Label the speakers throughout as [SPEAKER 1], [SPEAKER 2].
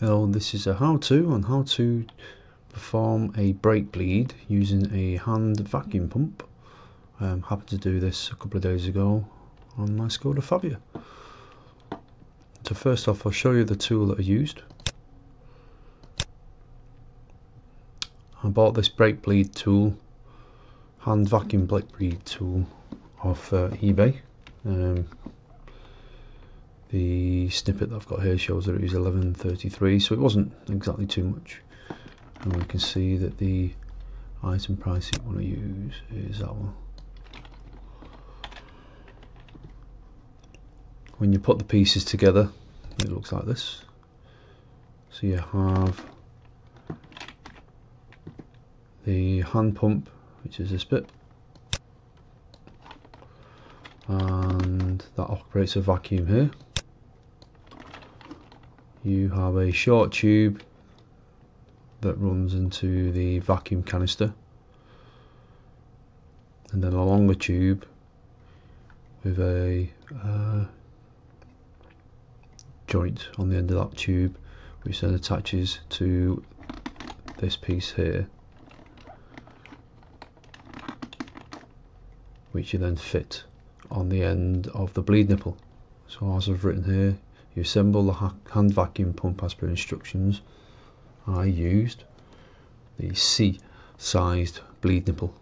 [SPEAKER 1] Well, this is a how-to on how to perform a brake bleed using a hand vacuum pump. Happened to do this a couple of days ago on my Skoda Fabia. So first off, I'll show you the tool that I used. I bought this brake bleed tool, hand vacuum brake bleed tool off eBay. The snippet that I've got here shows that it was 11.33, so it wasn't exactly too much. And we can see that the item price you want to use is that one. When you put the pieces together, it looks like this. So you have the hand pump, which is this bit, and that operates a vacuum here. You have a short tube that runs into the vacuum canister, and then a longer tube with a joint on the end of that tube, which then attaches to this piece here, which you then fit on the end of the bleed nipple. So as I've written here, you assemble the hand vacuum pump as per instructions. I used the C-sized bleed nipple.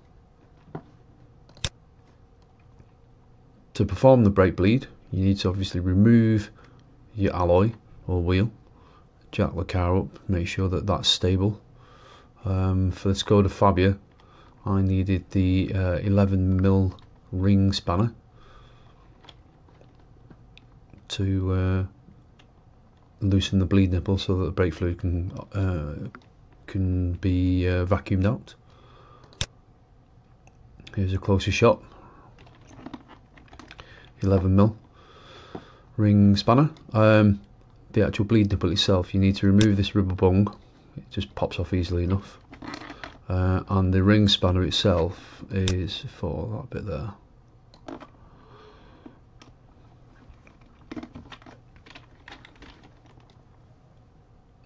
[SPEAKER 1] To perform the brake bleed, you need to obviously remove your alloy or wheel, jack the car up, make sure that that's stable. For the Skoda Fabia, I needed the 11mm ring spanner to loosen the bleed nipple so that the brake fluid can be vacuumed out. Here's a closer shot. 11mm ring spanner. The actual bleed nipple itself, you need to remove this rubber bung. It just pops off easily enough. And the ring spanner itself is for that bit there.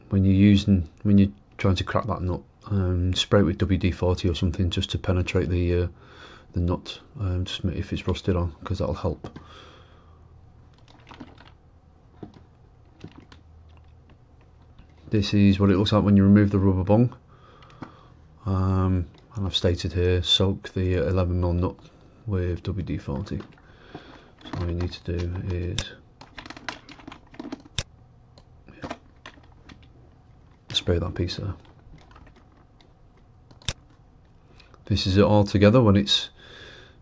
[SPEAKER 1] When you're trying to crack that nut, spray it with WD-40 or something just to penetrate the nut, just if it's rusted on, because that'll help. This is what it looks like when you remove the rubber bung, and I've stated here, soak the 11mm nut with WD-40. So all you need to do is spray that piece there. This is it all together when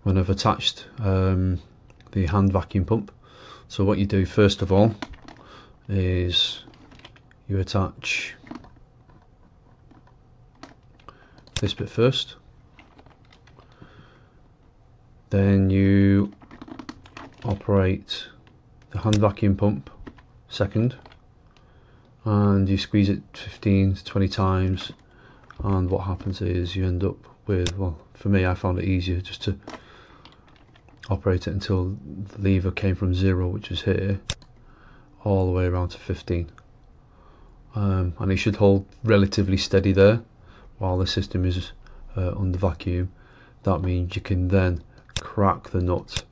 [SPEAKER 1] I've attached the hand vacuum pump. So what you do first of all is you attach this bit first, then you operate the hand vacuum pump second, and you squeeze it 15 to 20 times, and what happens is you end up with, well, for me I found it easier just to operate it until the lever came from 0, which is here, all the way around to 15. And it should hold relatively steady there while the system is under vacuum. That means you can then crack the nut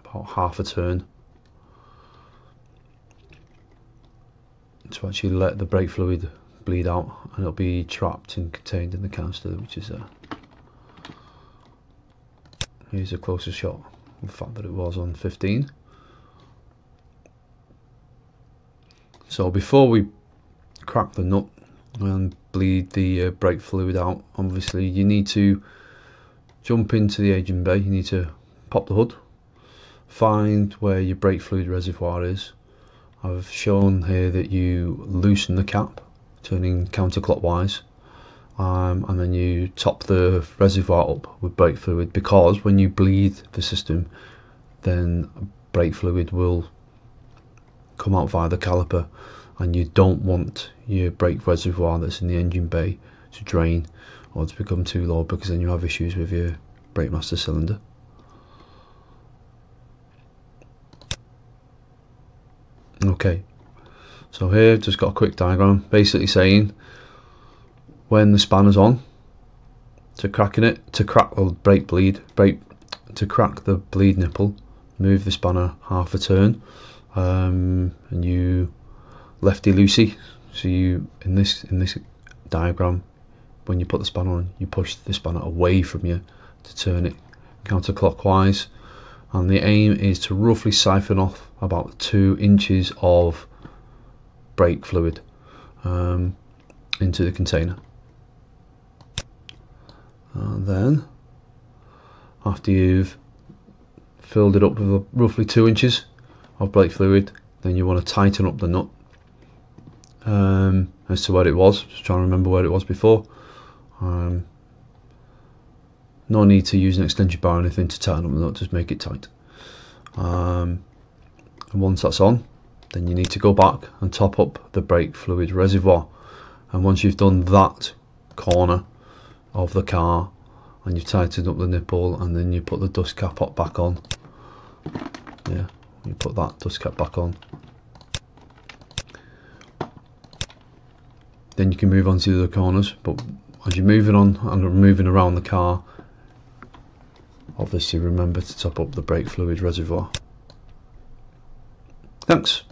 [SPEAKER 1] about half a turn to actually let the brake fluid bleed out, and it'll be trapped and contained in the canister, which is there. Here's a closer shot of the fact that it was on 15. So before we crack the nut and bleed the brake fluid out, obviously you need to jump into the engine bay. You need to pop the hood, find where your brake fluid reservoir is. I've shown here that you loosen the cap, turning counterclockwise, and then you top the reservoir up with brake fluid, because when you bleed the system, then brake fluid will come out via the caliper, and you don't want your brake reservoir that's in the engine bay to drain or to become too low, because then you have issues with your brake master cylinder. Okay, So here I've just got a quick diagram basically saying when the spanner's on, to crack the to crack the bleed nipple, move the spanner half a turn, and you lefty loosey. So you in this diagram, when you put the spanner on, you push the spanner away from you to turn it counterclockwise, and the aim is to roughly siphon off about 2 inches of brake fluid into the container. And then after you've filled it up with roughly 2 inches of brake fluid, then you want to tighten up the nut as to where it was. Just trying to remember where it was before. No need to use an extension bar or anything to tighten up the nut, just make it tight. And once that's on, then you need to go back and top up the brake fluid reservoir. And once you've done that corner of the car and you've tightened up the nipple, and then you put the dust cap back on, yeah, you put that dust cap back on, then you can move on to the other corners. But as you're moving on and moving around the car, obviously remember to top up the brake fluid reservoir. Thanks.